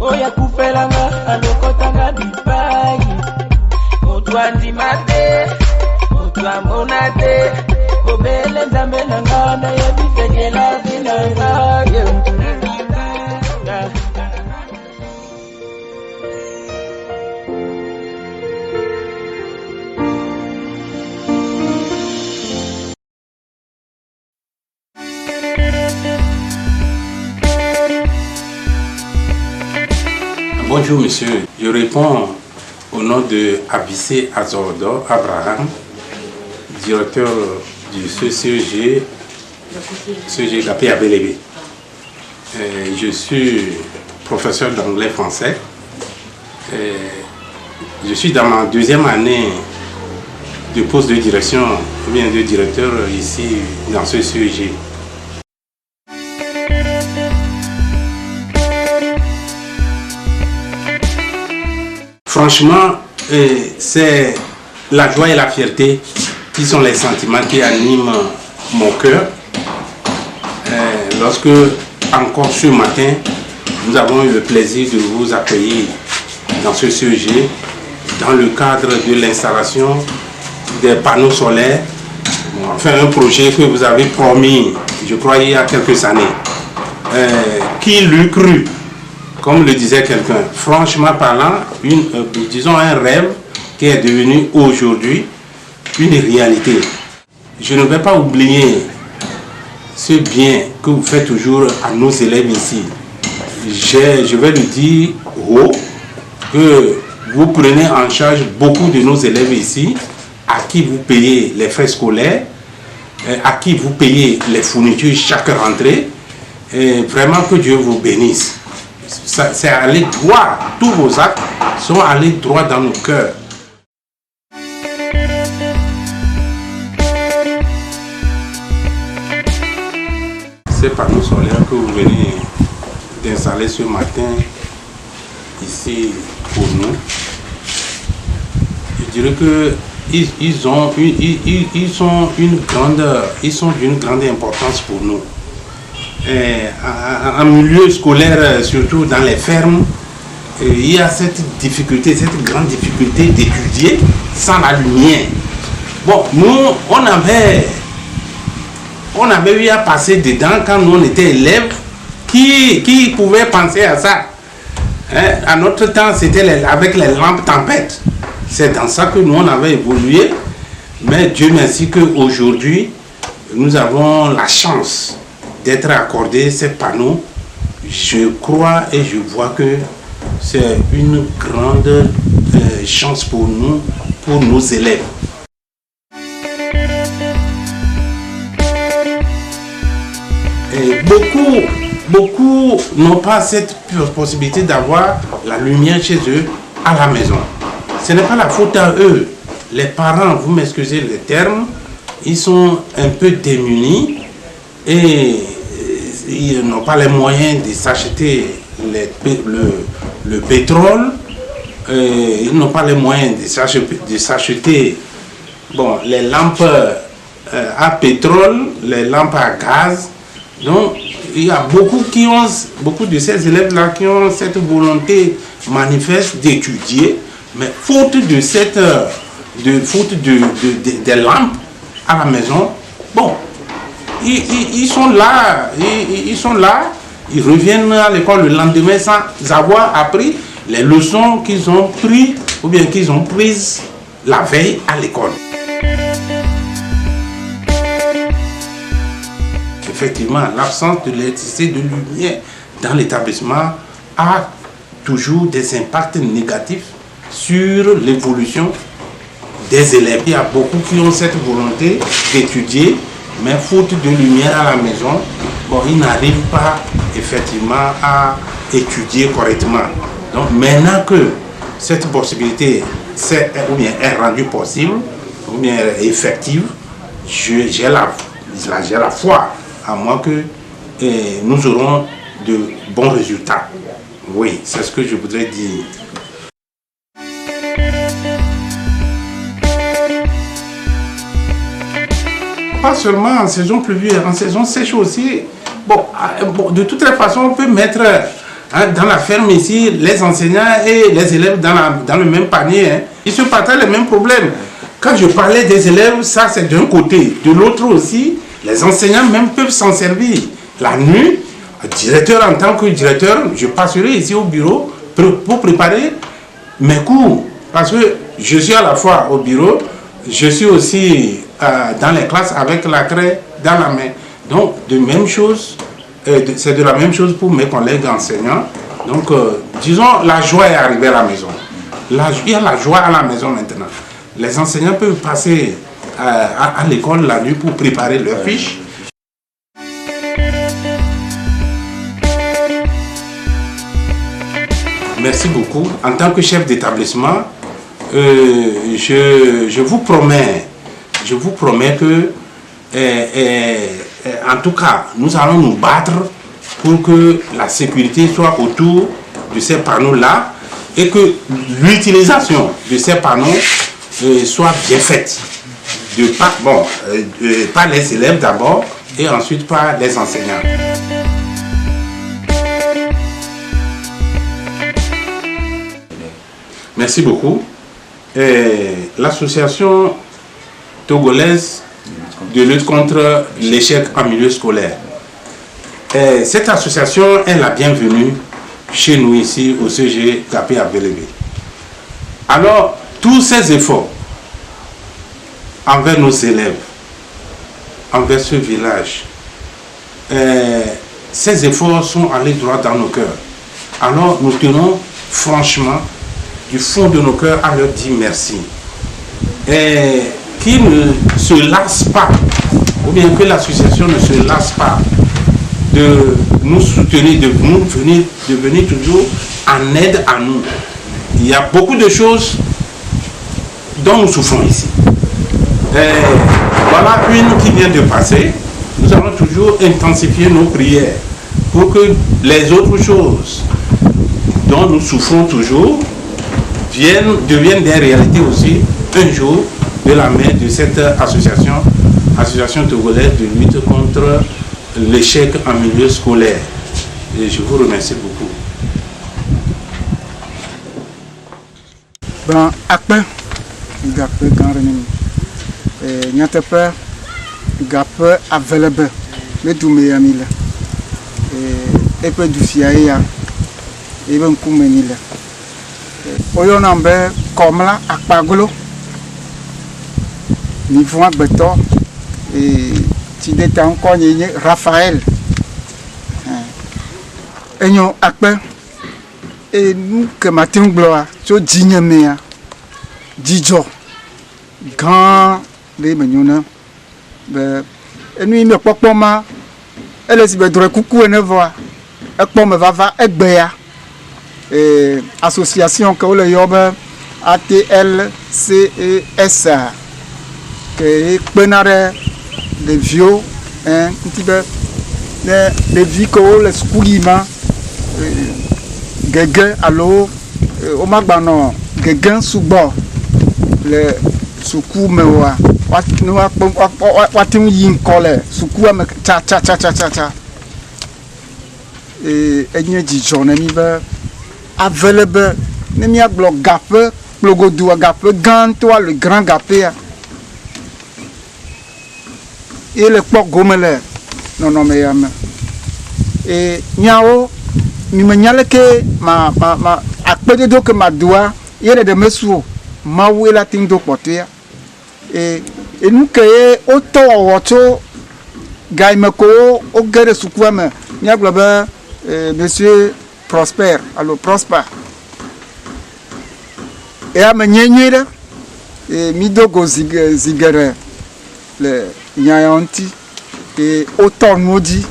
Oya kufelanga alokotanga bipai Mutu andimate Mutu amonate Obele nzambe nanga na yebifekela zinanga Bonjour monsieur, je réponds au nom de Abissé Azordo Abraham, directeur du CCG Gapé Abélébé. Je suis professeur d'anglais-français. Je suis dans ma deuxième année de poste de direction, ou bien de directeur ici dans ce CCG. Franchement, c'est la joie et la fierté qui sont les sentiments qui animent mon cœur. Lorsque, encore ce matin, nous avons eu le plaisir de vous accueillir dans ce sujet, dans le cadre de l'installation des panneaux solaires, enfin un projet que vous avez promis, je crois, il y a quelques années. Qui l'eût cru? Comme le disait quelqu'un, franchement parlant, disons un rêve qui est devenu aujourd'hui une réalité. Je ne vais pas oublier ce bien que vous faites toujours à nos élèves ici. Je vais le dire haut, que vous prenez en charge beaucoup de nos élèves ici, à qui vous payez les frais scolaires, à qui vous payez les fournitures chaque rentrée, et vraiment que Dieu vous bénisse. C'est aller droit, tous vos actes sont allés droit dans nos cœurs. Ces panneaux solaires que vous venez d'installer ce matin ici pour nous, je dirais que ils sont d'une grande importance pour nous. En milieu scolaire, surtout dans les fermes, il y a cette difficulté, cette grande difficulté d'étudier sans la lumière. Bon, nous, on avait eu à passer dedans quand nous on était élèves. Qui pouvait penser à ça? À notre temps, c'était avec les lampes tempêtes. C'est dans ça que nous on avait évolué. Mais Dieu merci qu'aujourd'hui, nous avons la chance d'être accordé ces panneaux. Je crois et je vois que c'est une grande chance pour nous, pour nos élèves. Et beaucoup n'ont pas cette possibilité d'avoir la lumière chez eux à la maison. Ce n'est pas la faute à eux. Les parents, vous m'excusez le terme, ils sont un peu démunis et ils n'ont pas les moyens de s'acheter le pétrole, ils n'ont pas les moyens de s'acheter les lampes à pétrole, les lampes à gaz. Donc il y a beaucoup de ces élèves-là qui ont cette volonté manifeste d'étudier, mais faute des lampes à la maison, ils sont là, ils reviennent à l'école le lendemain sans avoir appris les leçons qu'ils ont prises ou bien qu'ils ont prises la veille à l'école. Effectivement, l'absence de l'électricité, de lumière dans l'établissement a toujours des impacts négatifs sur l'évolution des élèves. Il y a beaucoup qui ont cette volonté d'étudier, mais faute de lumière à la maison, ils n'arrivent pas effectivement à étudier correctement. Donc maintenant que cette possibilité est rendue possible, ou bien effective, j'ai la foi à moi que nous aurons de bons résultats. Oui, c'est ce que je voudrais dire. Pas seulement en saison pluvieuse, en saison sèche aussi. Bon, de toutes les façons, on peut mettre dans la ferme ici les enseignants et les élèves dans le même panier. Hein. Ils se partagent les mêmes problèmes. Quand je parlais des élèves, ça c'est d'un côté. De l'autre aussi, les enseignants même peuvent s'en servir. La nuit, directeur en tant que directeur, je passerai ici au bureau pour préparer mes cours. Parce que je suis à la fois au bureau, je suis aussi dans les classes avec la craie dans la main. Donc, c'est de la même chose pour mes collègues enseignants. Donc, disons, la joie est arrivée à la maison. Il y a la joie à la maison maintenant. Les enseignants peuvent passer à l'école la nuit pour préparer leurs fiches. Merci beaucoup. En tant que chef d'établissement, je vous promets que, en tout cas, nous allons nous battre pour que la sécurité soit autour de ces panneaux-là et que l'utilisation de ces panneaux soit bien faite. Par les élèves d'abord et ensuite par les enseignants. Merci beaucoup. L'association togolaise de lutte contre l'échec en milieu scolaire. Cette association est la bienvenue chez nous ici au CG Gapé à Vélébé. Alors, tous ces efforts envers nos élèves, envers ce village, ces efforts sont allés droit dans nos cœurs. Alors, nous tenons franchement du fond de nos cœurs à leur dire merci. Et qu'ils ne se lassent pas, ou bien que l'association ne se lasse pas de nous soutenir, de venir toujours en aide à nous. Il y a beaucoup de choses dont nous souffrons ici. Et voilà une qui vient de passer. Nous allons toujours intensifier nos prières pour que les autres choses dont nous souffrons toujours deviennent des réalités aussi un jour de la main de cette association togolaise de lutte contre l'échec en milieu scolaire. Et je vous remercie beaucoup. Bon, après, Gapé Ganrenim, Nyatepe, Gapé available, mais tout mes amis là. Et peu du fiaïa, et ben koumeni là. Oyonambe, comme là, à Pagolo, niveau à béton, et tu étais encore Raphaël. Et nous, après, et nous, que Matin Gloire, tu as dit, Dijo, grand, les menus, et nous, il me pas pour moi, elle est de coucou et ne voit, et pour me va, et béa. Association que le yob ATLCES que penare de vieux un petit peu de vie que le schoolima gege allo au magbano gege subo le suku mewa watim yin kole suku am cha enye jijone mi ba available ne mi aglo gapé plogodu gapé gan toi le grand gapé et le port gomele non mais et nyao mi me nyale ke ma akpede do que ma doa yere de mesuo ma we la ting do potea et nous que auto woto gaimeko o gere sukuame nyaglo ba monsieur Prosper, alors Prosper. Et à Menyere, et Midogo Zigere, le Nyanti, et autant maudit,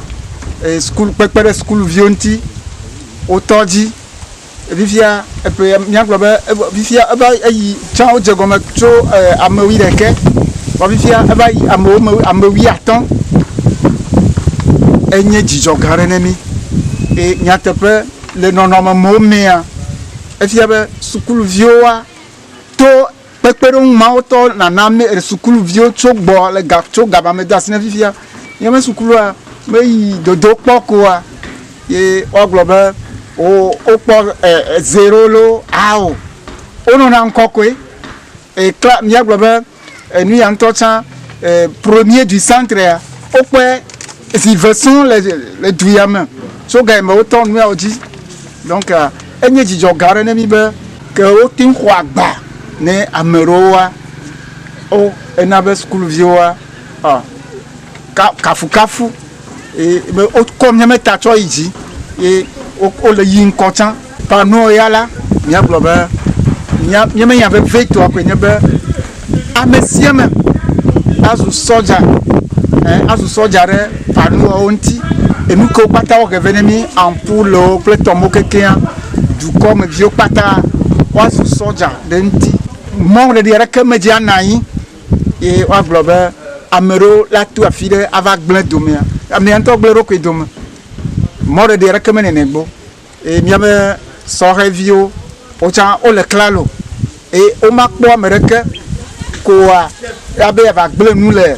et school, prépare school Vionti, autant dit, et Vivia, et puis Vivia, Vivia, Chao Jagomacho, Amawideke, Wafifia eva yi ame 8 atɔ̃ enye dzidzɔ gã aɖe ne mi et nyateƒe le nɔnɔme mo mea efia be sukuluviwoa to kpekpeɖeŋu mawo tɔ nana me sukuluviwo tso gbɔ le tso gabame de asi ne fifia nyame sukulua me yi dodo kpɔ koa ye wogblɔ be wokpɔ 0 lo awo wonɔna ŋkɔ koe ekla miagblɔ be nu ya ŋutɔ tsã premier du centre ya wokpɔe si versant le du ya me tso ga me wotɔ nu yawo dzi donc enye dzidzɔ gã aɖe ne mi be ke wote ŋu xɔ agba ne ame ɖewoa o ena be sukuluviwoa kafukafu be wokɔ miame ta tsɔ yi dzi ye wole yi ŋkɔ tsã panuwo ya la miagblɔ be miame nya veve tɔa koe nye be ame sia me azu sɔdza ɖe panuwo ŋuti enu kewo kpata wɔ geve ne mi ampulewo kple tɔmo kekea dukɔmeviwo kpata woazu sɔdza ɖe ŋuti mɔɖeɖi aɖeke medze ana anyi ye woagblɔ be ame ɖewo la tu afi ɖe ava gblẽ domea amea ŋutɔ gblẽ ɖokui dome mɔɖeɖi aɖeke menene gbɔ eye miabe sɔheviwo wotsã wole klalo eye womakpɔ ame ɖeke koa abe ava gblẽ nu le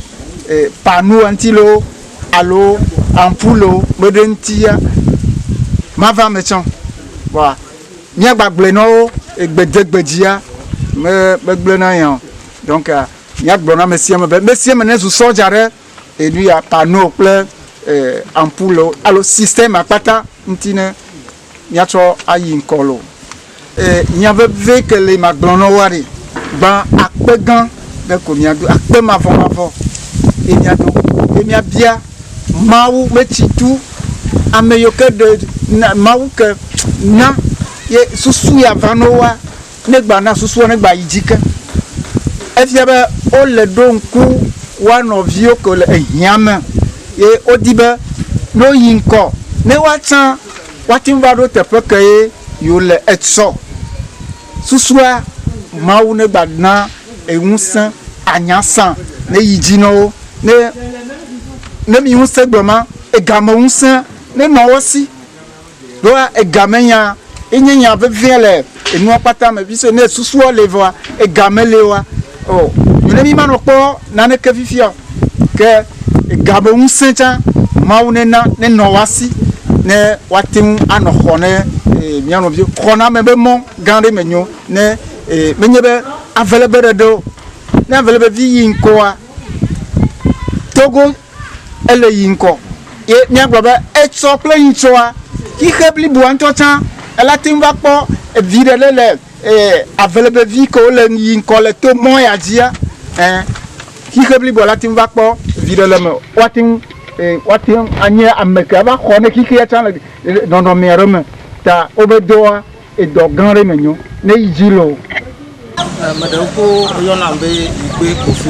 panu ŋuti lo alo ampulo meɖe ŋutia mava me tsɔ wa miagbagblẽ nɔwo egbedegbedzia megblẽ na ya donc miagblɔ na ame sia me be ame sia me ne zu sɔdza ɖe enu ya pano kple ampulo alo système akpata ŋuti ne miatsɔ ayi ŋkɔ lo nyaveve ke le magblɔ na woa ɖi gbã akpe gã ɖe ko miado akpe mavɔmavɔ ye miado ye miabia mawu metsi tu ame yiwo ke ɖe mawu ke na ye susu ya va nowa ne gba na susu ne gba yi dzi ke efia be wole ɖo ŋku wa nɔviwo ke le ehia me ye wodi be ne woyi ŋkɔ ne woatsã woate ŋu va ɖo teƒe ke ye yewo le etsɔ susua mawu ne gba na eŋusẽ anyasã ne yi dzi na wo ne mi ŋusẽ gblɔ ma egame ŋusẽ ne nɔ wo si ɖo egame nya enye nya vevie le enua kpata me biso ne susua le voa egame le wa o ne mi manɔ kpɔ naneke fifia ke egame ŋusẽ tsã mawu ne na ne nɔ wa si ne woate ŋu anɔ xɔ ne mia nɔviwo xɔna me be mɔ gã ɖe me nyo ne menye be avelebe ɖeɖewo ne avelebe vi yi ŋkɔa Togo ele yi ŋkɔ ye miagblɔ be etsɔ kple nyitsɔa xixe bliboa ŋutɔ tsã elate ŋu va kpɔ vi ɖe le avelebe vi ke wole yi ŋkɔ le to mɔ ya dzia xixe bliboa late ŋu va kpɔ vi ɖe le me woate ŋu anye ame ke ava xɔ ne xixea tsã le nɔnɔme aɖe me ta wobe dɔa edɔ gã ɖe me nyo ne yi dzi lo. Ame ɖewo ko yɔna be Igbe Kofi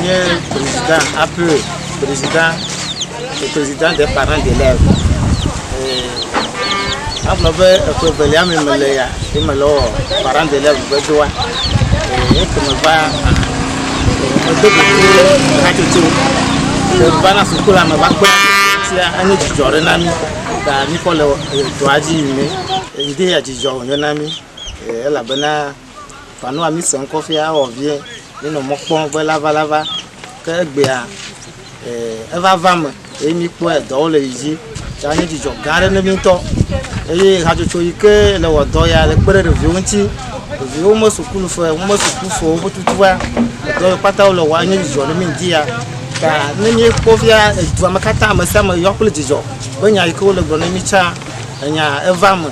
nye président APE président des parents d'élèves agblɔ be eƒe velia me le ya me le parents d'élèves be doa ekeme va edo gbogbo hatsotso va na sukulu ame va kpe tia enye dzidzɔ ɖe na mi ta mi kɔ le dɔa dzi yi me ŋdi ya dzidzɔ wònye na mi elabena fanua mi se ŋkɔ fia wɔvie mi nɔ mɔ kpɔm be lavalava ke egbea eva va me eye mi kpɔe dɔwo le yi dzi ta nye dzidzɔ gã aɖe ne mi ŋutɔ eye hatsotso yi ke le wɔ dɔ ya le kpe ɖe ɖeviwo ŋuti ɖeviwo me sukulu fe wo me sukufowo woƒe tutua dɔ yi kpata wole wɔa nye dzidzɔ ne mi ŋdi ya ta ne mi kpɔ fia edua me katã ame sia ame yɔ kple dzidzɔ be nya yi ke wole gblɔ ne mi tsã enya eva me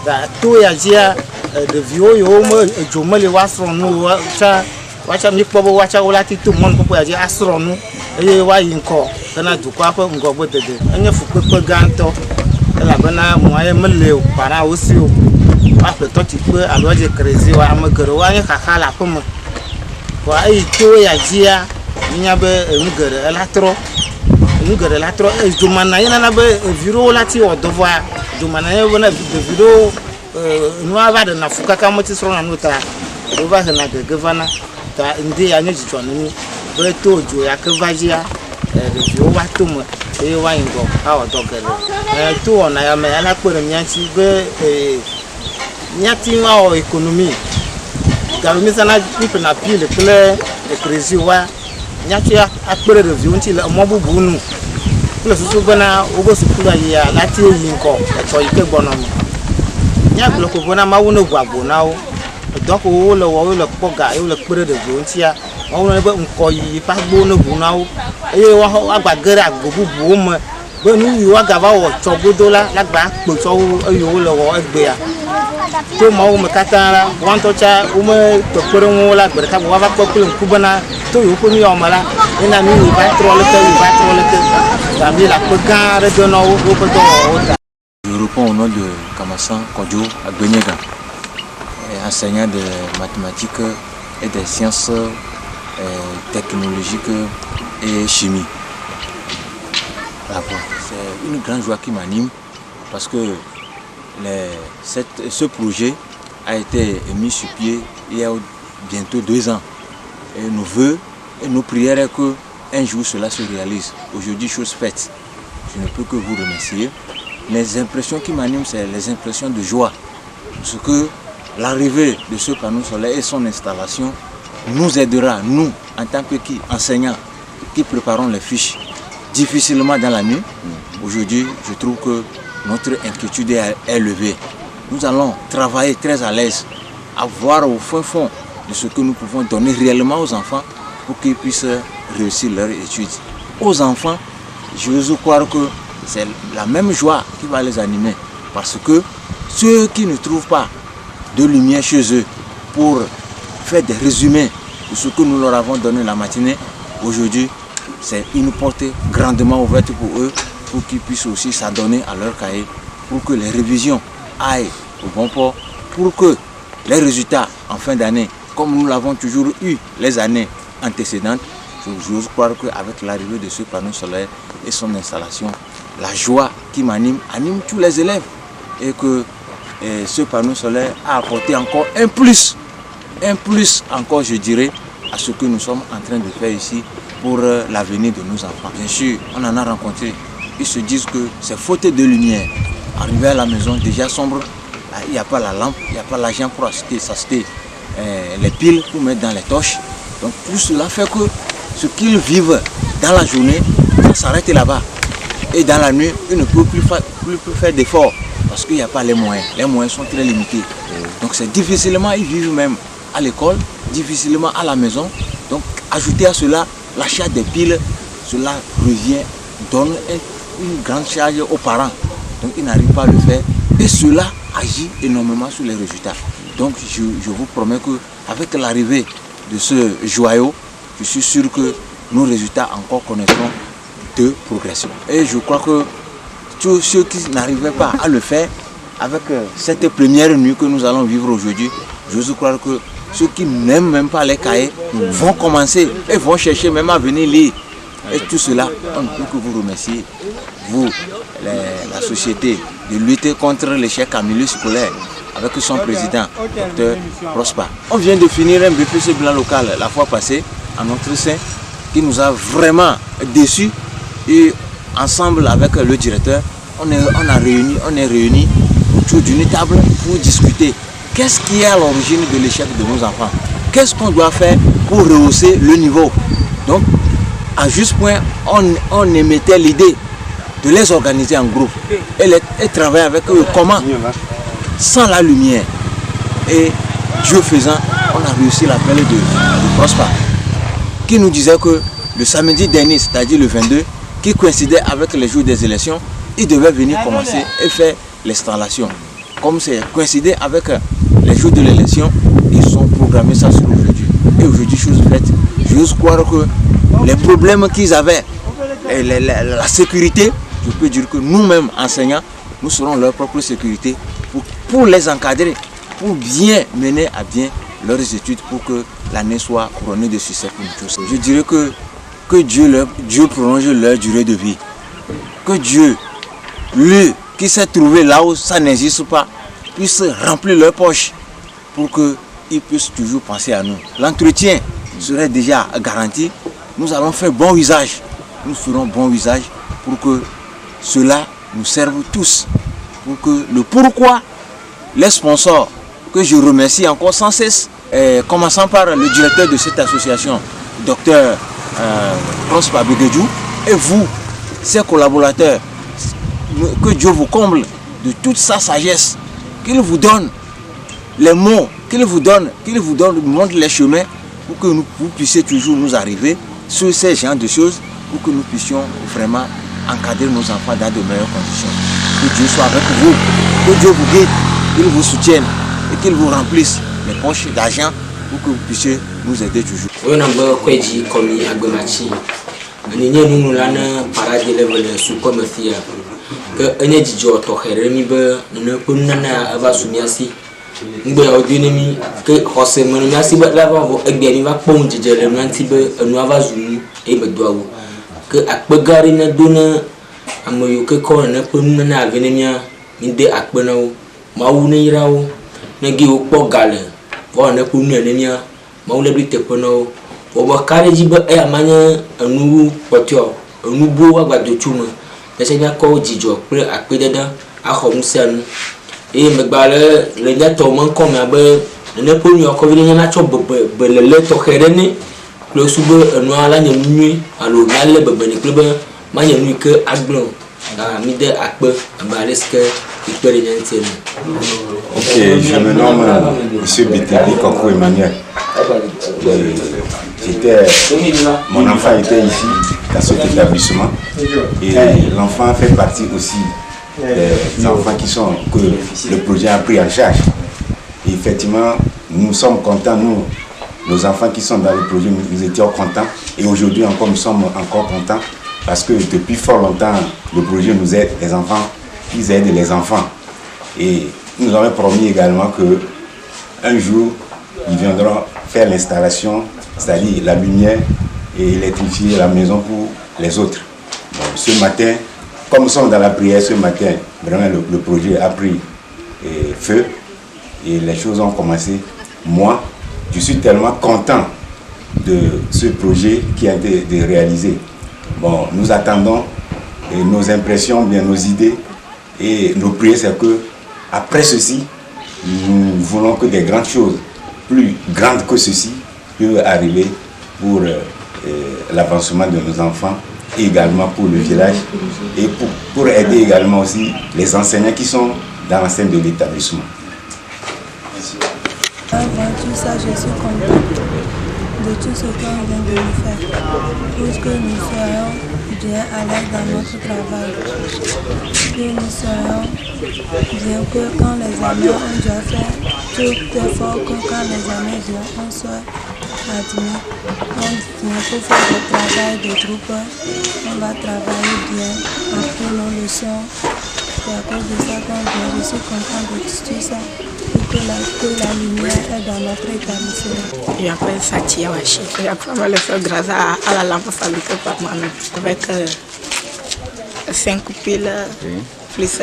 ta to ya dzia ɖeviwo yiwo me edzo meli woasrɔ̃ nu tsã woatsã mi kpɔ be woatsã wo la tito mɔnu kpɔkpɔ ya dzi asrɔ̃ nu eye woayi ŋkɔ hena dukɔa ƒe ŋgɔgbedede enye fukpekpe gãtɔ elabena mɔa ye mele o para wo si o woaƒle tɔtsikpe alo adze kerezi wa ame geɖewo anye xaxa le aƒe me vɔa eyi to ya dzia minya be enu geɖe la trɔ dzomana ye nana be evi ɖewo la ti wɔ dɔ vɔa dzomana ye bena ɖevi ɖewo nua va ɖena fu kaka meti srɔ̃na nu ta wova hena gege vana ta ndi ya nyo jicho ni be to jo ya ke vajia de wa to mo e wa ngo a o to gele to ona ya me ala pere nyanti be nyati wa o economy garmi sana ni na pile ple e krezi wa nyati ya akpere de vionti le mo bubu nu le susu bana ogo sukula ya lati yin ko e to ike gbono mi nya glo ko bona ma wo no gbagbo na o donc wo le poga yo le kpere de vionti ya wo no be nko yi pa gbo no bu na o e wa agbagere agbobu bu mo be nu yi wa gava wo chogodo la gba po so yo le wo egbe ya to ma wo me katara wan to cha wo me to kpere wo la gbe ta wa va ko kule kubana to yo ko ni o mala ina ni ni va trole te tambi la pegare de no wo ko to. Je réponds au nom de Kamassan Kodjo Agbenyega, enseignant de mathématiques et des sciences technologiques et chimie. C'est une grande joie qui m'anime parce que ce projet a été mis sur pied il y a bientôt 2 ans. Et nos vœux et nos prières est qu'un jour cela se réalise. Aujourd'hui, chose faite. Je ne peux que vous remercier. Les impressions qui m'animent, c'est les impressions de joie. Parce que l'arrivée de ce panneau solaire et son installation nous aidera, nous, en tant qu'enseignants qui préparons les fiches difficilement dans la nuit. Aujourd'hui, je trouve que notre inquiétude est levée. Nous allons travailler très à l'aise, à voir au fond de ce que nous pouvons donner réellement aux enfants pour qu'ils puissent réussir leurs études. Aux enfants, j'ose croire que c'est la même joie qui va les animer. Parce que ceux qui ne trouvent pas de lumière chez eux pour faire des résumés de ce que nous leur avons donné la matinée, aujourd'hui, c'est une porte grandement ouverte pour eux, pour qu'ils puissent aussi s'adonner à leur cahier, pour que les révisions aillent au bon port, pour que les résultats en fin d'année, comme nous l'avons toujours eu les années antécédentes, j'ose croire qu'avec l'arrivée de ce panneau solaire et son installation, la joie qui m'anime anime tous les élèves et que ce panneau solaire a apporté encore un plus encore, je dirais, à ce que nous sommes en train de faire ici pour l'avenir de nos enfants. Bien sûr, on en a rencontré. Ils se disent que c'est faute de lumière. Arrivé à la maison, déjà sombre, il n'y a pas la lampe, il n'y a pas l'argent pour acheter les piles pour mettre dans les torches. Donc tout cela fait que ce qu'ils vivent dans la journée, ça s'arrête là-bas. Et dans la nuit, ils ne peuvent plus faire d'efforts parce qu'il n'y a pas les moyens. Les moyens sont très limités. Donc c'est difficilement, ils vivent même à l'école, difficilement à la maison. Donc ajouter à cela l'achat des piles, cela revient, donne une grande charge aux parents. Donc ils n'arrivent pas à le faire. Et cela agit énormément sur les résultats. Donc je vous promets qu'avec l'arrivée de ce joyau, je suis sûr que nos résultats encore connaîtront de progression. Et je crois que tous ceux qui n'arrivaient pas à le faire, avec cette première nuit que nous allons vivre aujourd'hui, je crois que ceux qui n'aiment même pas les cahiers vont commencer et vont chercher même à venir lire. Et tout cela, on ne peut que vous remercier, vous, la société, de lutter contre l'échec en milieu scolaire avec son président, Dr Prosper. On vient de finir un BPC blanc local la fois passée, en notre sein, qui nous a vraiment déçus. Et ensemble avec le directeur, on est réunis autour d'une table pour discuter. Qu'est-ce qui est à l'origine de l'échec de nos enfants? Qu'est-ce qu'on doit faire pour rehausser le niveau? Donc, à juste point, on émettait l'idée de les organiser en groupe et travailler avec eux. Comment? Sans la lumière. Et Dieu faisant, on a réussi l'appel de Prosper, qui nous disait que le samedi dernier, c'est-à-dire le 22, qui coïncidait avec les jours des élections, ils devaient venir commencer et faire l'installation. Comme c'est coïncidé avec les jours de l'élection, ils ont programmé ça sur aujourd'hui. Et aujourd'hui, chose faite, j'ose croire que les problèmes qu'ils avaient, et la sécurité, je peux dire que nous-mêmes, enseignants, nous serons leur propre sécurité pour les encadrer, pour bien mener à bien leurs études, pour que l'année soit couronnée de succès pour nous tous. Je dirais que Dieu prolonge leur durée de vie. Que Dieu, lui qui s'est trouvé là où ça n'existe pas, puisse remplir leur poche pour qu'ils puissent toujours penser à nous. L'entretien serait déjà garantie, nous allons faire bon usage. Nous ferons bon usage pour que cela nous serve tous. Pour que le pourquoi, les sponsors, que je remercie encore sans cesse, commençant par le directeur de cette association, Dr Prosper Abegedjou, et vous, ses collaborateurs, que Dieu vous comble de toute sa sagesse, qu'il vous donne les mots, qu'il vous montre les chemins pour que vous puissiez toujours nous arriver sur ces genres de choses, pour que nous puissions vraiment encadrer nos enfants dans de meilleures conditions. Que Dieu soit avec vous, que Dieu vous guide, qu'il vous soutienne et qu'il vous remplisse les poches d'argent pour que vous puissiez nous aider toujours. Ngbe odinemi ke hose monu asi ba la ba egbe ni va pon jejele nanti be enu ava zunu e be doawo ke akpegari na dona amoyo ke ko na ponu na avenemia ni de akpena wo mawu ne yirawo na gi okpo gale wo na ponu anemia mawu le bi tepona wo wo ba kare ji be e amanya enu potio enu bo agbado chuma ese nya ko jijo pe akpededa ahomsanu et me balé le net au moins comme ne peut nous encore venir na cho le to kherene le sube no ala nya nuit alors na le bebe ni club ma nya nuit que aglon mi de akpe balé ce que expérience. Ok, je me nomme monsieur BTB Koko Emmanuel. Mon enfant était ici dans cet établissement et l'enfant fait partie aussi des enfants que le projet a pris en charge. Et effectivement, nous sommes contents, nos enfants qui sont dans le projet, nous étions contents. Et aujourd'hui encore, nous sommes encore contents parce que depuis fort longtemps, le projet nous aide, les enfants, ils aident les enfants. Et nous avons promis également qu'un jour, ils viendront faire l'installation, c'est-à-dire la lumière et électrifier la maison pour les autres. Bon, ce matin, comme nous sommes dans la prière ce matin, vraiment le projet a pris feu et les choses ont commencé. Moi, je suis tellement content de ce projet qui a été réalisé. Bon, nous attendons nos impressions, bien nos idées et nos prières, c'est que après ceci, nous voulons que des grandes choses, plus grandes que ceci, peuvent arriver pour l'avancement de nos enfants. Et également pour le village et pour aider également aussi les enseignants qui sont dans l'enceinte de l'établissement. Avant tout ça, je suis content de tout ce qu'on vient de nous faire pour que nous soyons bien à l'aise dans notre travail, que nous soyons bien que quand les amis on doit faire tout effort que quand les amis viennent on soit admis. On peut faire le travail de groupe, on va travailler bien, apprendre nos leçons. C'est à cause de ça qu'on vient. Je suis content de tout ça, pour que la lumière est dans notre établissement. Je m'appelle Fatia Wachi. J'ai appris à le faire grâce à la lampe fabriquée par moi-même. Avec 5 piles, plus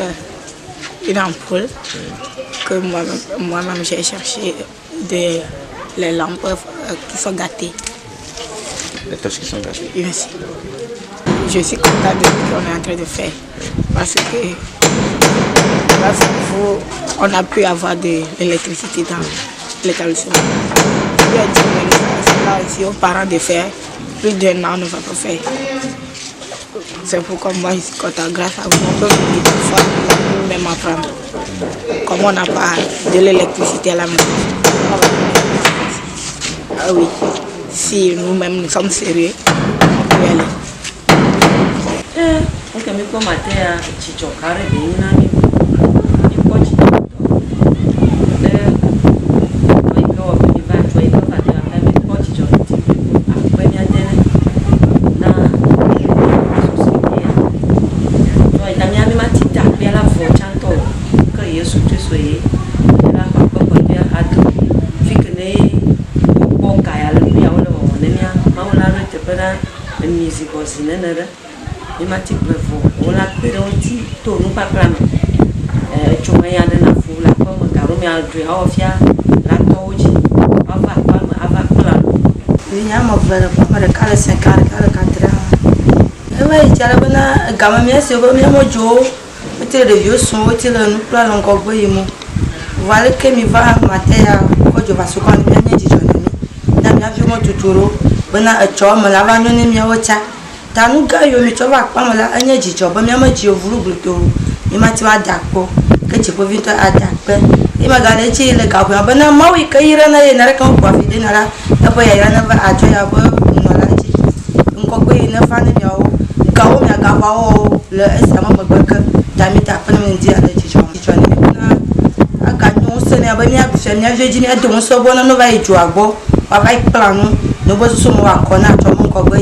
une ampoule, que moi-même j'ai cherché les lampes qui sont gâtées. Les torches qui sont gâtées. Merci. Je suis contente de ce qu'on est en train de faire. Parce que on a pu avoir de l'électricité dans l'établissement. Si aux parents de faire, plus d'un an on ne va pas faire. C'est pourquoi moi je suis contente. Grâce à vous, on peut venir parfois même apprendre. Comme on n'a pas de l'électricité à la maison. Ah oui, si nous-mêmes nous sommes sérieux, on peut y aller. Il y a mon frère, le 5 ans, le 4 ans. Et oui, il y a un gamin, c'est bon, il y a mon Joe. Tu le vieux son, tu le nous plan encore. Voilà que mi va matin, quand je vais se prendre bien du journée. N'a bien vu mon tuturo. Bon, à Chom, la vanne, mi a ocha. T'as nous gars, yo, mi chova, pas mal à un job, mais moi, tu voulu que il m'a tué à Dakpo, que tu peux vite à Dakpe. Il m'a gardé le gars, mais non, moi, oui, qu'il y a un arrêt pour vider là, et puis il y a un à tuer à bord, un coco, il ne fait pas de gao, mais à gavao, le estamon, t'as mis ta peine de dire à la tijon. A gagnon, ce n'est pas bien, c'est bien, je dis, mais donc, ce bon, on va y jouer à beau, on va y planer, nous, nous sommes à connaître mon coco.